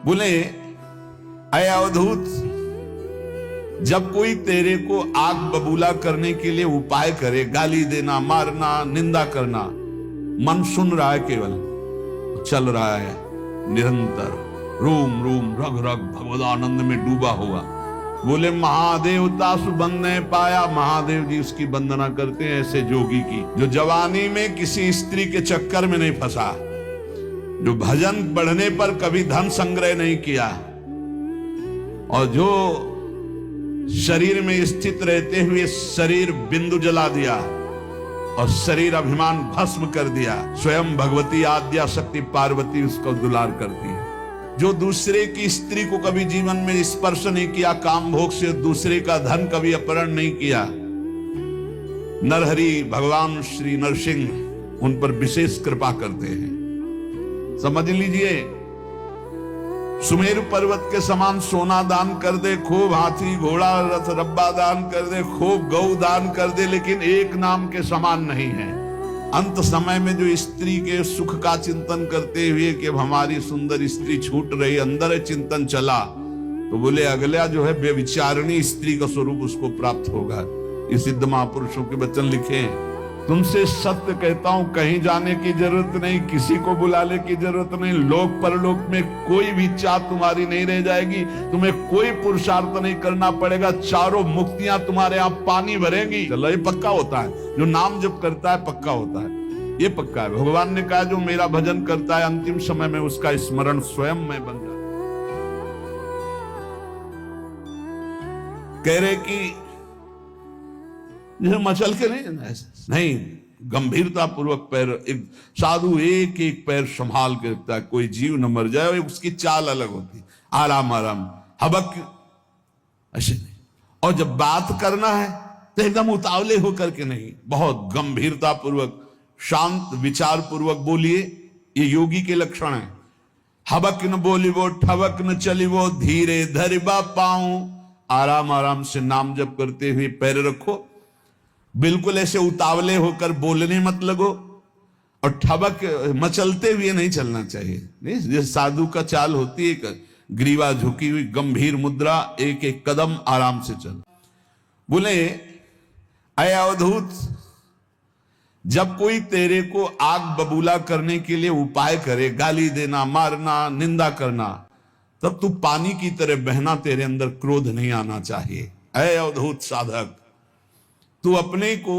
बोले, अय अवधूत, जब कोई तेरे को आग बबूला करने के लिए उपाय करे, गाली देना, मारना, निंदा करना, मन सुन रहा है, केवल चल रहा है निरंतर, रूम रूम रग रग भगवदानंद में डूबा हुआ। बोले, महादेवता सुबंध ने पाया, महादेव जी उसकी वंदना करते हैं ऐसे जोगी की, जो जवानी में किसी स्त्री के चक्कर में नहीं फंसा, जो भजन बढ़ने पर कभी धन संग्रह नहीं किया, और जो शरीर में स्थित रहते हुए शरीर बिंदु जला दिया और शरीर अभिमान भस्म कर दिया। स्वयं भगवती आद्या शक्ति पार्वती उसको दुलार करती है। जो दूसरे की स्त्री को कभी जीवन में स्पर्श नहीं किया, काम भोग से दूसरे का धन कभी अपहरण नहीं किया, नरहरि भगवान श्री नरसिंह उन पर विशेष कृपा करते हैं। समझ लीजिए, सुमेरु पर्वत के समान सोना दान कर दे, खूब हाथी घोड़ा रथ रब्बा दान कर दे, खूब गौ दान कर दे, लेकिन एक नाम के समान नहीं है। अंत समय में जो स्त्री के सुख का चिंतन करते हुए कि हमारी सुंदर स्त्री छूट रही, अंदर चिंतन चला, तो बोले अगला जो है व्यभिचारिणी स्त्री का स्वरूप उसको प्राप्त होगा। ये सिद्ध महापुरुषों के वचन लिखे हैं। तुमसे सत्य कहता हूं, कहीं जाने की जरूरत नहीं, किसी को बुलाने की जरूरत नहीं, लोक परलोक में कोई भी चाह तुम्हारी नहीं रह जाएगी, तुम्हें कोई पुरुषार्थ नहीं करना पड़ेगा, चारों मुक्तियां तुम्हारे यहां पानी भरेंगी। चलो, ये पक्का होता है, जो नाम जप करता है पक्का होता है, ये पक्का है। भगवान ने कहा, जो मेरा भजन करता है अंतिम समय में उसका स्मरण स्वयं में बन जाता। कह रहे कि मचल के नहीं, गंभीरता पूर्वक पैर, एक साधु एक एक पैर संभाल के रखता है, कोई जीव न मर जाए, उसकी चाल अलग होती, आराम आराम, हबक ऐसे नहीं। और जब बात करना है तो एकदम उतावले होकर के नहीं, बहुत गंभीरता पूर्वक, शांत विचार पूर्वक बोलिए। ये योगी के लक्षण है। हबक न बोली वो, ठबक न चली वो, धीरे धरिबा पाऊं, आराम आराम से नाम जप करते हुए पैर रखो। बिल्कुल ऐसे उतावले होकर बोलने मत लगो, और ठबक मचलते हुए नहीं चलना चाहिए। नहीं, साधु का चाल होती है, ग्रीवा झुकी हुई, गंभीर मुद्रा, एक एक कदम आराम से चल। बोले, अय अवधूत, जब कोई तेरे को आग बबूला करने के लिए उपाय करे, गाली देना, मारना, निंदा करना, तब तू पानी की तरह बहना, तेरे अंदर क्रोध नहीं आना चाहिए। अय अवधूत साधक, तू अपने को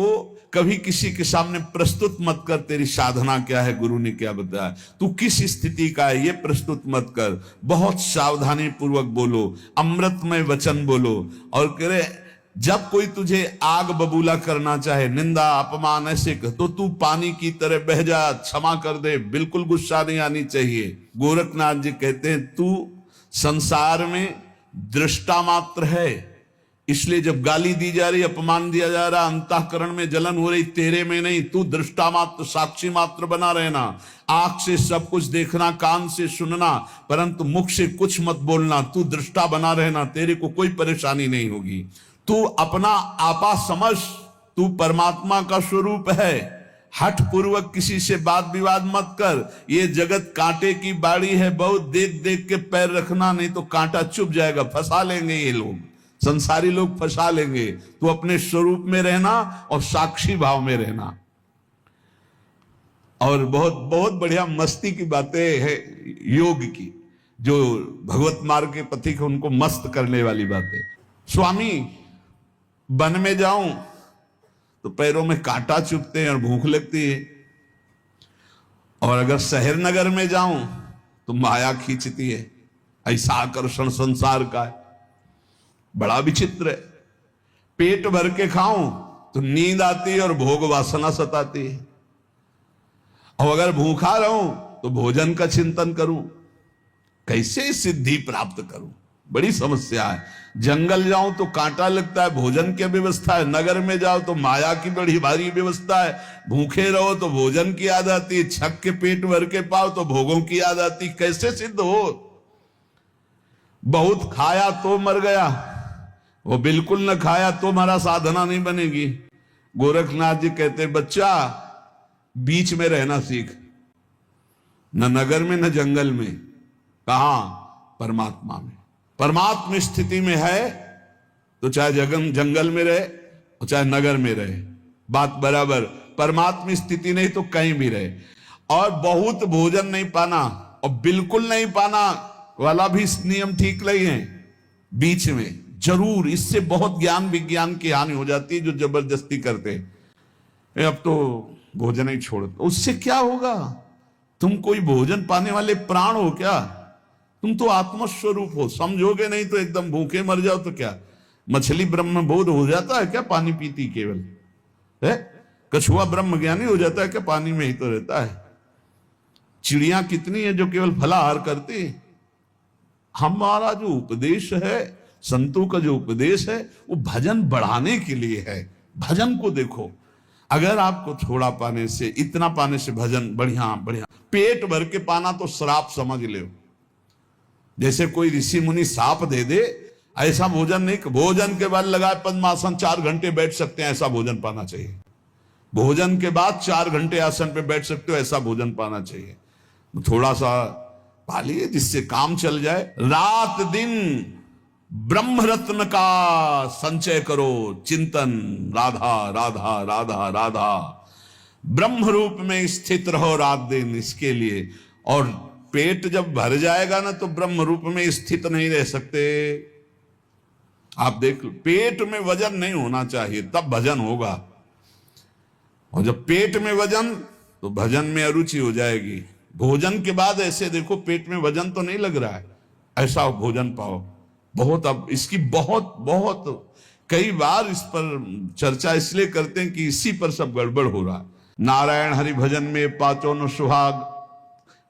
कभी किसी के सामने प्रस्तुत मत कर, तेरी साधना क्या है, गुरु ने क्या बताया, तू किस स्थिति का है, ये प्रस्तुत मत कर। बहुत सावधानी पूर्वक बोलो, अमृतमय वचन बोलो। और करे, जब कोई तुझे आग बबूला करना चाहे, निंदा अपमान ऐसे कर, तो तू पानी की तरह बह जा, क्षमा कर दे, बिल्कुल गुस्सा नहीं आनी चाहिए। गोरखनाथ जी कहते हैं, तू संसार में दृष्टा मात्र है, इसलिए जब गाली दी जा रही, अपमान दिया जा रहा, अंतःकरण में जलन हो रही, तेरे में नहीं, तू दृष्टा मात्र, साक्षी मात्र बना रहना। आंख से सब कुछ देखना, कान से सुनना, परंतु मुख से कुछ मत बोलना। तू दृष्टा बना रहना, तेरे को कोई परेशानी नहीं होगी। तू अपना आपा समझ, तू परमात्मा का स्वरूप है। हठ पूर्वक किसी से वाद विवाद मत कर। ये जगत कांटे की बाड़ी है, बहुत देख देख के पैर रखना, नहीं तो कांटा चुभ जाएगा, फंसा लेंगे ये लोग, संसारी लोग फंसा लेंगे। तो अपने स्वरूप में रहना और साक्षी भाव में रहना। और बहुत बहुत बढ़िया मस्ती की बातें है योग की, जो भगवत मार्ग के पथिक उनको मस्त करने वाली बातें। स्वामी, वन में जाऊं तो पैरों में कांटा चुभते हैं और भूख लगती है, और अगर शहर नगर में जाऊं तो माया खींचती है। ऐसा आकर्षण संसार का है, बड़ा विचित्र है। पेट भर के खाऊं तो नींद आती है और भोग वासना सताती है, और अगर भूखा रहूं तो भोजन का चिंतन करूं, कैसे सिद्धि प्राप्त करूं, बड़ी समस्या है। जंगल जाऊं तो कांटा लगता है, भोजन की व्यवस्था है। नगर में जाओ तो माया की बड़ी भारी व्यवस्था है। भूखे रहो तो भोजन की याद आती है, छक के पेट भर के पाओ तो भोगों की याद आती। कैसे सिद्ध हो? बहुत खाया तो मर गया, वो बिल्कुल न खाया तो हमारा साधना नहीं बनेगी। गोरखनाथ जी कहते, बच्चा बीच में रहना सीख, न नगर में न जंगल में। कहां? परमात्मा में। परमात्मा स्थिति में है तो चाहे जंगल में रहे और चाहे नगर में रहे, बात बराबर। परमात्मा स्थिति नहीं तो कहीं भी रहे। और बहुत भोजन नहीं पाना और बिल्कुल नहीं पाना वाला भी नियम ठीक नहीं है, बीच में जरूर। इससे बहुत ज्ञान विज्ञान की हानि हो जाती है जो जबरदस्ती करते हैं, अब तो भोजन ही छोड़ दो। उससे क्या होगा? तुम कोई भोजन पाने वाले प्राण हो क्या? तुम तो आत्मस्वरूप हो, समझोगे नहीं तो एकदम भूखे मर जाओ तो क्या? मछली ब्रह्म बोध हो जाता है क्या पानी पीती केवल है? कछुआ ब्रह्म ज्ञानी हो जाता है क्या? पानी में ही तो रहता है। चिड़िया कितनी है जो केवल फलाहार करती है। हमारा जो उपदेश है, संतों का जो उपदेश है, वो भजन बढ़ाने के लिए है। भजन को देखो, अगर आपको थोड़ा पाने से, इतना पाने से भजन बढ़िया बढ़िया, पेट भर के पाना तो श्राप समझ लो। जैसे कोई ऋषि मुनि साप दे दे, ऐसा भोजन नहीं। भोजन के बाद लगाए पद्मासन 4 घंटे बैठ सकते हैं, ऐसा भोजन पाना चाहिए। भोजन के बाद 4 घंटे आसन पे बैठ सकते हो, ऐसा भोजन पाना चाहिए। थोड़ा सा पा लिए जिससे काम चल जाए। रात दिन ब्रह्म रत्न का संचय करो, चिंतन, राधा राधा राधा राधा, ब्रह्म रूप में स्थित रहो रात दिन इसके लिए। और पेट जब भर जाएगा ना तो ब्रह्म रूप में स्थित नहीं रह सकते। आप देख लो, पेट में वजन नहीं होना चाहिए तब भजन होगा, और जब पेट में वजन तो भजन में अरुचि हो जाएगी। भोजन के बाद ऐसे देखो पेट में वजन तो नहीं लग रहा है, ऐसा भोजन पाओ। बहुत, अब इसकी बहुत बहुत कई बार इस पर चर्चा इसलिए करते हैं कि इसी पर सब गड़बड़ हो रहा है। नारायण हरि भजन में पाचो न सुहाग,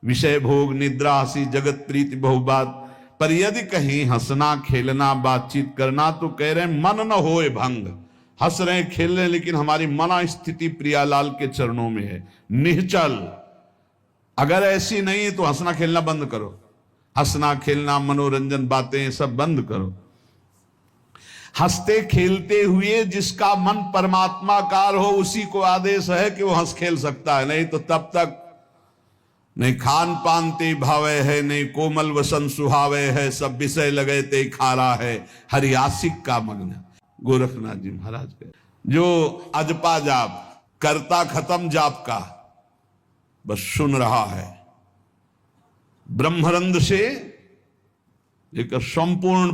विषय भोग निद्रा हसी जगत प्रीति बहुबात। पर यदि कहीं हंसना खेलना बातचीत करना तो कह रहे मन न होए भंग। हंस रहे खेल रहे लेकिन हमारी मना स्थिति प्रियालाल के चरणों में है, निश्चल। अगर ऐसी नहीं है तो हंसना खेलना बंद करो, हंसना खेलना मनोरंजन बातें सब बंद करो। हंसते खेलते हुए जिसका मन परमात्माकार हो उसी को आदेश है कि वो हंस खेल सकता है, नहीं तो तब तक नहीं खान पान ते भावे है, नहीं कोमल वसन सुहावे है, सब विषय लगे ते खारा है, हरि आशिक का मग्न। गोरखनाथ जी महाराज के जो अजपा जाप करता खत्म जाप का बस सुन रहा है, ब्रह्मरंध से लेकर संपूर्ण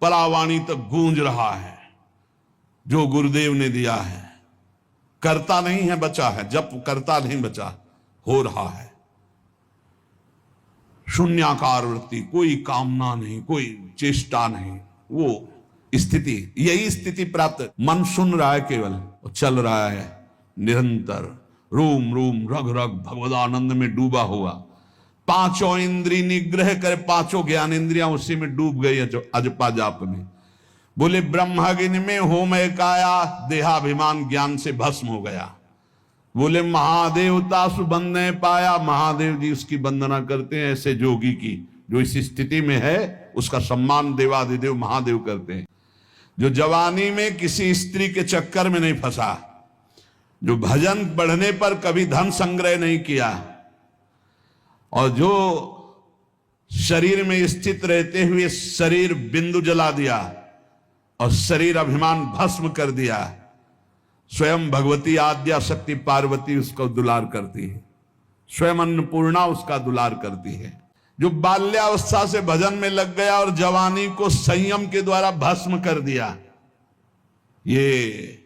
परावाणी तक गूंज रहा है जो गुरुदेव ने दिया है। करता नहीं है बचा है, जप करता नहीं बचा, हो रहा है। शून्याकार वृत्ति, कोई कामना नहीं, कोई चेष्टा नहीं, वो स्थिति, यही स्थिति प्राप्त। मन सुन रहा है केवल और चल रहा है निरंतर, रूम रूम रग रग भगवदानंद में डूबा हुआ। पांचों इंद्री निग्रह कर, पांचों ज्ञान इंद्रियां उसी में डूब गई अजपा जाप में। बोले ब्रह्माग्नि में होमय काया, देहाभिमान ज्ञान से भस्म हो गया। बोले महादेवता सुबंदने पाया, महादेव जी उसकी वंदना करते हैं ऐसे जोगी की। जो इस स्थिति में है उसका सम्मान देवाधिदेव महादेव करते हैं। जो जवानी में किसी स्त्री के चक्कर में नहीं फंसा, जो भजन बढ़ने पर कभी धन संग्रह नहीं किया, और जो शरीर में स्थित रहते हुए शरीर बिंदु जला दिया और शरीर अभिमान भस्म कर दिया, स्वयं भगवती आद्या शक्ति पार्वती उसको दुलार करती है, स्वयं अन्नपूर्णा उसका दुलार करती है। जो बाल्यावस्था से भजन में लग गया और जवानी को संयम के द्वारा भस्म कर दिया, ये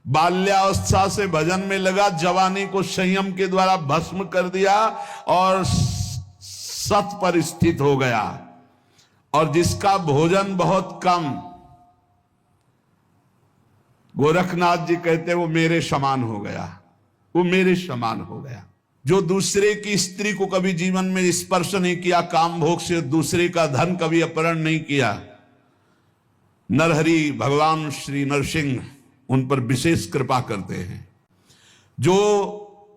बाल्यावस्था से भजन में लगा, जवानी को संयम के द्वारा भस्म कर दिया और सत पर स्थित हो गया। और जिसका भोजन बहुत कम, गोरखनाथ जी कहते वो मेरे समान हो गया, वो मेरे समान हो गया। जो दूसरे की स्त्री को कभी जीवन में स्पर्श नहीं किया, काम भोग से दूसरे का धन कभी अपहरण नहीं किया, नरहरि भगवान श्री नरसिंह उन पर विशेष कृपा करते हैं। जो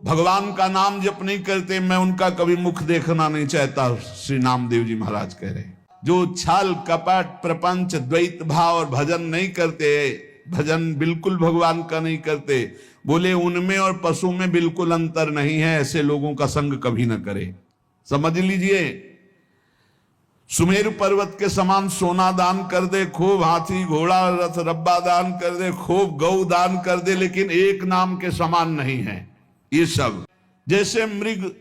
भगवान का नाम जप नहीं करते, मैं उनका कभी मुख देखना नहीं चाहता, श्री नामदेव जी महाराज कह रहे हैं। जो छल कपट प्रपंच द्वैत भाव और भजन नहीं करते, भजन बिल्कुल भगवान का नहीं करते, बोले उनमें और पशु में बिल्कुल अंतर नहीं है, ऐसे लोगों का संग कभी न करे। समझ लीजिए, सुमेरु पर्वत के समान सोना दान कर दे, खूब हाथी घोड़ा रथ रब्बा दान कर दे, खूब गौ दान कर दे, लेकिन एक नाम के समान नहीं है ये सब। जैसे मृग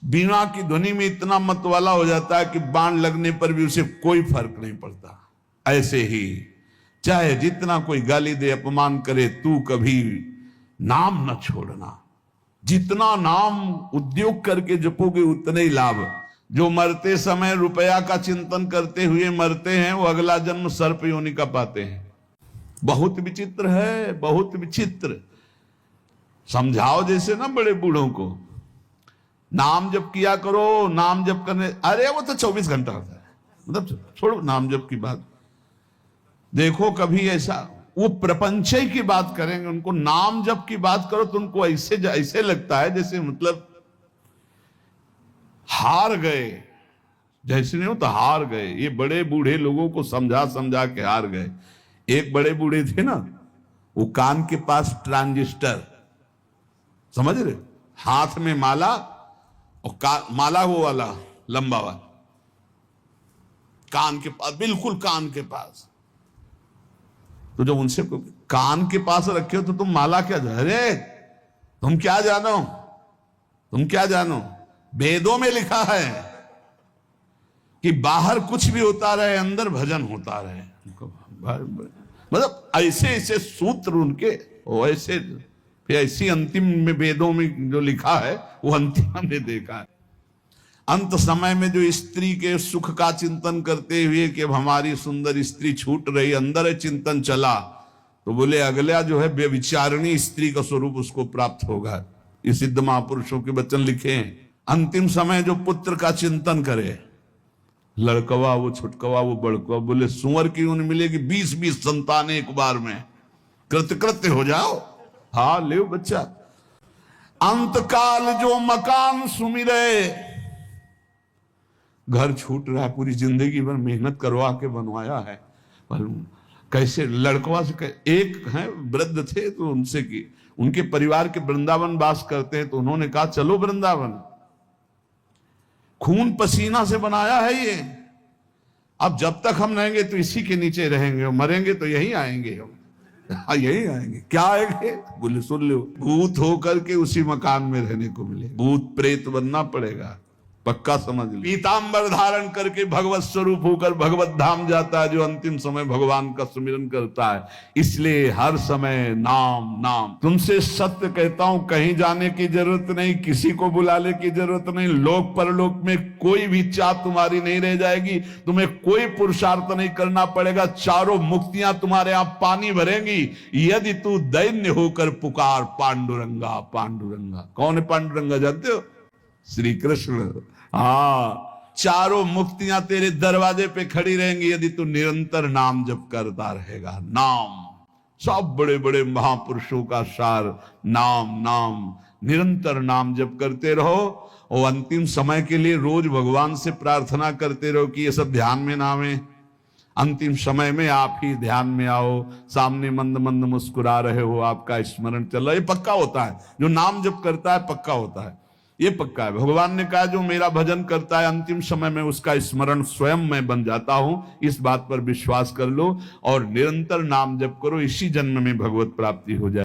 बीना की ध्वनि में इतना मतवाला हो जाता है कि बाण लगने पर भी उसे कोई फर्क नहीं पड़ता, ऐसे ही चाहे जितना कोई गाली दे अपमान करे, तू कभी नाम न छोड़ना। जितना नाम उद्योग करके जपोगे उतने ही लाभ। जो मरते समय रुपया का चिंतन करते हुए मरते हैं, वो अगला जन्म सर्प योनि का पाते हैं। बहुत विचित्र है, बहुत विचित्र। समझाओ जैसे ना बड़े बूढ़ों को, नाम जप किया करो, नाम जप करने, अरे वो तो 24 घंटा होता है, मतलब छोड़ो नाम जप की बात। देखो कभी ऐसा वो प्रपंचय की बात करेंगे, उनको नाम जप की बात करो तो उनको ऐसे लगता है जैसे मतलब हार गए, जैसे नहीं हो तो हार गए। ये बड़े बूढ़े लोगों को समझा समझा के हार गए। एक बड़े बूढ़े थे ना, वो कान के पास ट्रांजिस्टर, समझ रहे, हाथ में माला, और माला वो वाला लंबा वाला, कान के पास, बिल्कुल कान के पास। तो जब उनसे कान के पास रखे हो तो तुम माला क्या जानो? अरे तुम क्या जानो, तुम क्या जानो? वेदों में लिखा है कि बाहर कुछ भी होता रहे, अंदर भजन होता रहे। मतलब ऐसे ऐसे सूत्र उनके, ऐसे फिर ऐसी अंतिम में वेदों में जो लिखा है वो अंतिम हमने देखा है। अंत समय में जो स्त्री के सुख का चिंतन करते हुए कि अब हमारी सुंदर स्त्री छूट रही, अंदर चिंतन चला, तो बोले अगला जो है व्यभिचारिणी स्त्री का स्वरूप उसको प्राप्त होगा। ये सिद्ध महापुरुषों के वचन लिखे हैं। अंतिम समय जो पुत्र का चिंतन करे, लड़कवा वो छुटकवा वो बड़कवा, बोले सुअर की ऊन मिलेगी, 20-20 संतान एक बार में, कृतकृत्य हो जाओ, हाँ ले बच्चा। अंत काल जो मकान सुमिरे, घर छूट रहा है, पूरी जिंदगी भर मेहनत करवा के बनवाया है, पर कैसे लड़कवा से। एक है वृद्ध थे तो उनसे की, उनके परिवार के वृंदावन वास करते हैं, तो उन्होंने कहा चलो वृंदावन, खून पसीना से बनाया है ये, अब जब तक हम रहेंगे तो इसी के नीचे रहेंगे, मरेंगे तो यही आएंगे हम। हाँ यही आएंगे। क्या आएंगे? बोले सुन लो, भूत होकर के उसी मकान में रहने को मिले, भूत प्रेत बनना पड़ेगा, पक्का समझ लो। पीतांबर धारण करके भगवत स्वरूप होकर भगवत धाम जाता है जो अंतिम समय भगवान का सुमिरन करता है। इसलिए हर समय नाम नाम। तुमसे सत्य कहता हूं, कहीं जाने की जरूरत नहीं, किसी को बुलाने की जरूरत नहीं, लोक परलोक में कोई भी चाह तुम्हारी नहीं रह जाएगी, तुम्हें कोई पुरुषार्थ नहीं करना पड़ेगा, चारों मुक्तियां तुम्हारे आप पानी भरेंगी यदि तू दैन्य होकर पुकार पांडुरंगा पांडुरंगा। कौन है पांडुरंगा जानते हो? श्री कृष्ण। हाँ, चारों मुक्तियां तेरे दरवाजे पे खड़ी रहेंगी यदि तू निरंतर नाम जप करता रहेगा। नाम, सब बड़े बड़े महापुरुषों का सार नाम नाम। निरंतर नाम जप करते रहो और अंतिम समय के लिए रोज भगवान से प्रार्थना करते रहो कि ये सब ध्यान में ना आवे। अंतिम समय में आप ही ध्यान में आओ, सामने मंद मंद मुस्कुरा रहे हो, आपका स्मरण चल रहा है, ये पक्का होता है। जो नाम जप करता है पक्का होता है, ये पक्का है। भगवान ने कहा जो मेरा भजन करता है अंतिम समय में उसका स्मरण स्वयं मैं बन जाता हूं। इस बात पर विश्वास कर लो और निरंतर नाम जप करो, इसी जन्म में भगवत प्राप्ति हो जाए।